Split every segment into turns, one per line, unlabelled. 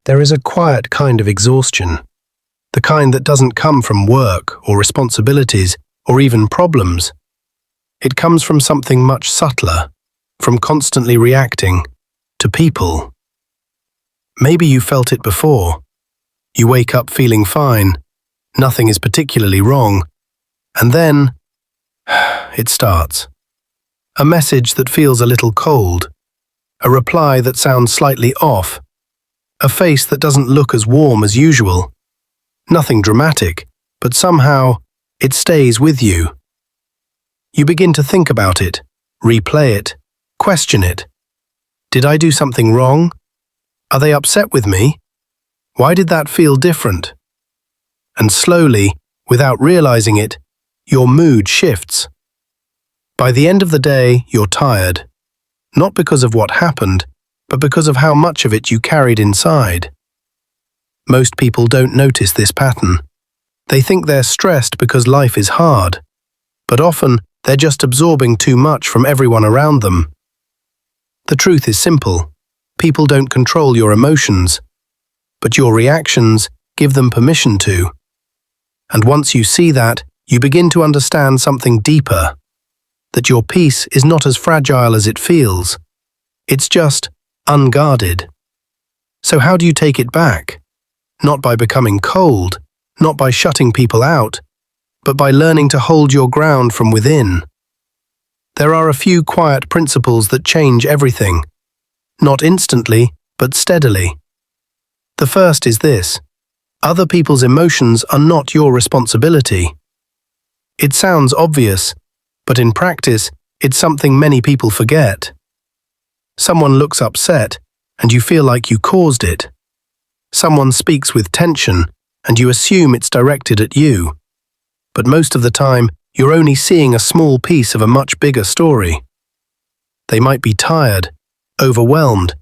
There is a quiet kind of exhaustion, the kind that doesn't come from work or responsibilities or even problems. It comes from something much subtler, from constantly reacting to people. Maybe you felt it before. You wake up feeling fine, nothing is particularly wrong, and then it starts. A message that feels a little cold, a reply that sounds slightly off, a face that doesn't look as warm as usual. Nothing dramatic, but somehow it stays with you. You begin to think about it, replay it, question it. Did I do something wrong? Are they upset with me? Why did that feel different? And slowly, without realizing it, your mood shifts. By the end of the day, you're tired. Not because of what happened, but because of how much of it you carried inside. Most people don't notice this pattern. They think they're stressed because life is hard, but often they're just absorbing too much from everyone around them. The truth is simple. People don't control your emotions, but your reactions give them permission to. And once you see that, you begin to understand something deeper, that your peace is not as fragile as it feels. It's just unguarded. So how do you take it back? Not by becoming cold, not by shutting people out, but by learning to hold your ground from within. There are a few quiet principles that change everything. Not instantly, but steadily. The first is this: other people's emotions are not your responsibility. It sounds obvious, but in practice, it's something many people forget. Someone looks upset, and you feel like you caused it. Someone speaks with tension, and you assume it's directed at you. But most of the time, you're only seeing a small piece of a much bigger story. They might be tired, overwhelmed,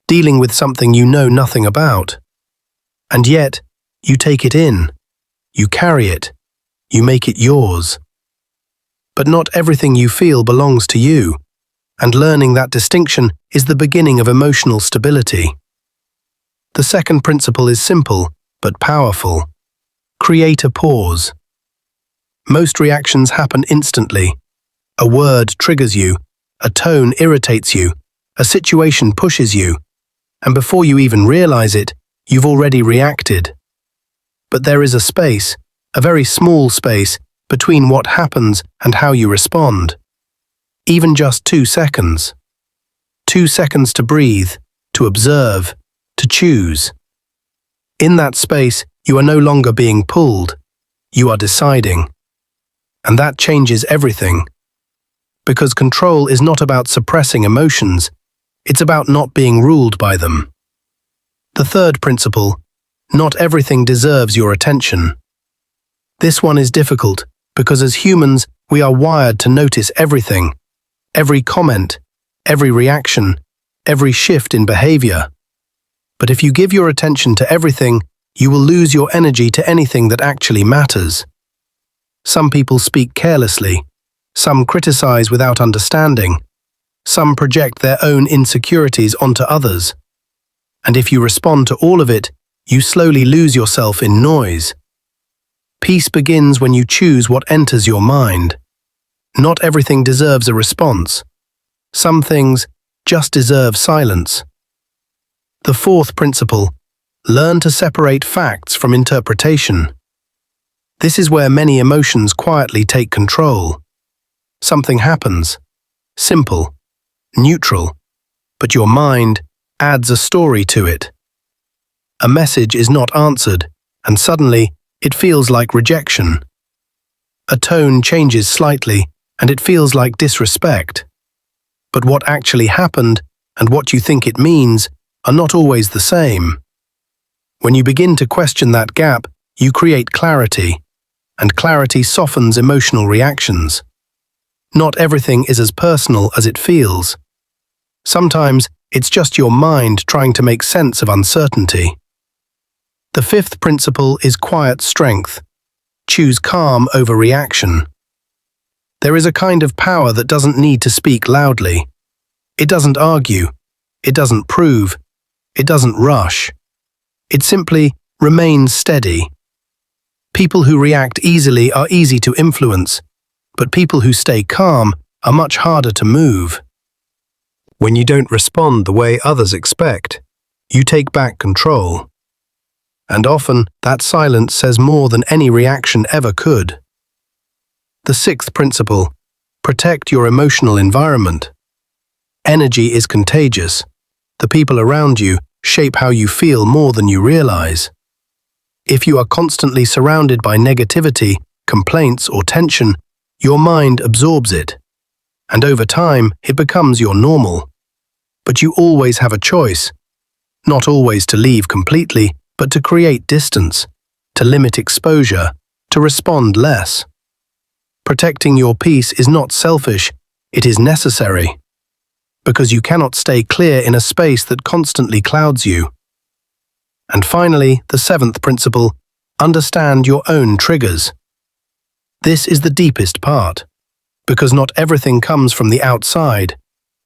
dealing with something you know nothing about. And yet, you take it in, you carry it, you make it yours. But not everything you feel belongs to you, and learning that distinction is the beginning of emotional stability. The second principle is simple, but powerful. Create a pause. Most reactions happen instantly. A word triggers you, a tone irritates you, a situation pushes you, and before you even realize it, you've already reacted. But there is a space, a very small space, between what happens and how you respond. Even just 2 seconds. 2 seconds to breathe, to observe, to choose. In that space, you are no longer being pulled, you are deciding. And that changes everything. Because control is not about suppressing emotions, it's about not being ruled by them. The third principle: not everything deserves your attention. This one is difficult because as humans, we are wired to notice everything, every comment, every reaction, every shift in behavior. But if you give your attention to everything, you will lose your energy to anything that actually matters. Some people speak carelessly, some criticize without understanding, some project their own insecurities onto others. And if you respond to all of it, you slowly lose yourself in noise. Peace begins when you choose what enters your mind. Not everything deserves a response. Some things just deserve silence. The fourth principle: learn to separate facts from interpretation. This is where many emotions quietly take control. Something happens. Simple, neutral, but your mind adds a story to it. A message is not answered, and suddenly it feels like rejection. A tone changes slightly, and it feels like disrespect. But what actually happened and what you think it means are not always the same. When you begin to question that gap, you create clarity, and clarity softens emotional reactions. Not everything is as personal as it feels. Sometimes it's just your mind trying to make sense of uncertainty. The fifth principle is quiet strength. Choose calm over reaction. There is a kind of power that doesn't need to speak loudly. It doesn't argue. It doesn't prove. It doesn't rush. It simply remains steady. People who react easily are easy to influence, but people who stay calm are much harder to move. When you don't respond the way others expect, you take back control. And often, that silence says more than any reaction ever could. The sixth principle: protect your emotional environment. Energy is contagious. The people around you shape how you feel more than you realize. If you are constantly surrounded by negativity, complaints, or tension, your mind absorbs it. And over time, it becomes your normal. But you always have a choice. Not always to leave completely, but to create distance, to limit exposure, to respond less. Protecting your peace is not selfish, it is necessary. Because you cannot stay clear in a space that constantly clouds you. And finally, the seventh principle: understand your own triggers. This is the deepest part, because not everything comes from the outside.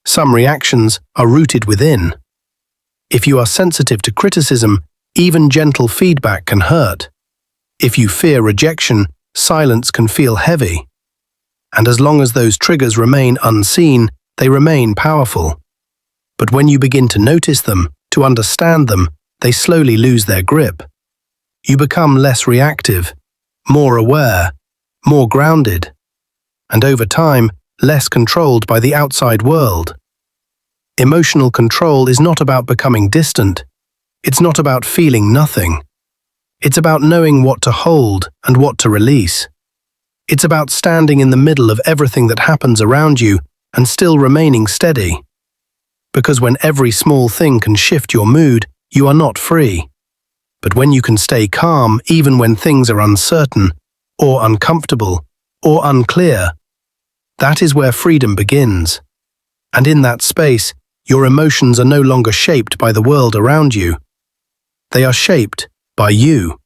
Some reactions are rooted within. If you are sensitive to criticism, even gentle feedback can hurt. If you fear rejection, silence can feel heavy. And as long as those triggers remain unseen, they remain powerful. But when you begin to notice them, to understand them, they slowly lose their grip. You become less reactive, more aware, more grounded, and over time, less controlled by the outside world. Emotional control is not about becoming distant. It's not about feeling nothing. It's about knowing what to hold and what to release. It's about standing in the middle of everything that happens around you and still remaining steady. Because when every small thing can shift your mood, you are not free. But when you can stay calm even when things are uncertain, or uncomfortable, or unclear, that is where freedom begins. And in that space, your emotions are no longer shaped by the world around you. They are shaped by you.